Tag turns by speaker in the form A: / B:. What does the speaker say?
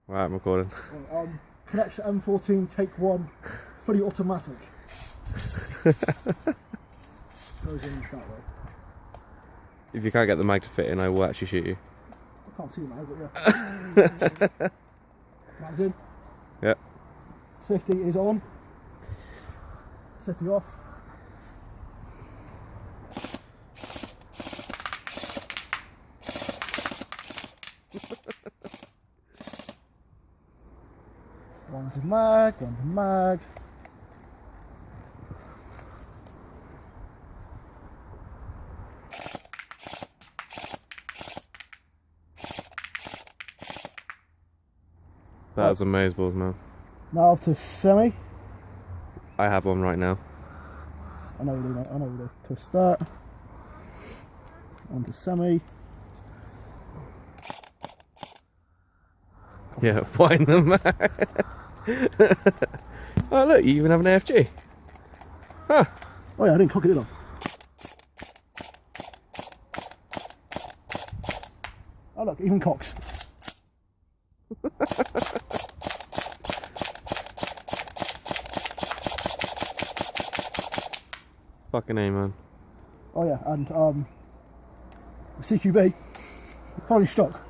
A: Right, I'm recording.
B: Connects M14, take one, fully automatic. Goes in that way.
A: If you can't get the mag to fit in, I will actually shoot you.
B: I can't see the mag, but yeah. Mag's in.
A: Yep.
B: Safety is on. Safety off. One's a mag, one's a mag.
A: That was amazeballs, man.
B: Now to semi.
A: I have one right now.
B: I know you do, mate. I know you do. Twist that. Onto semi.
A: Yeah, wind them. Oh look, you even have an AFG. Huh.
B: Oh yeah, I didn't cock it in on. Oh look, even cocks.
A: Fucking A, man.
B: Oh yeah, and CQB, probably stock.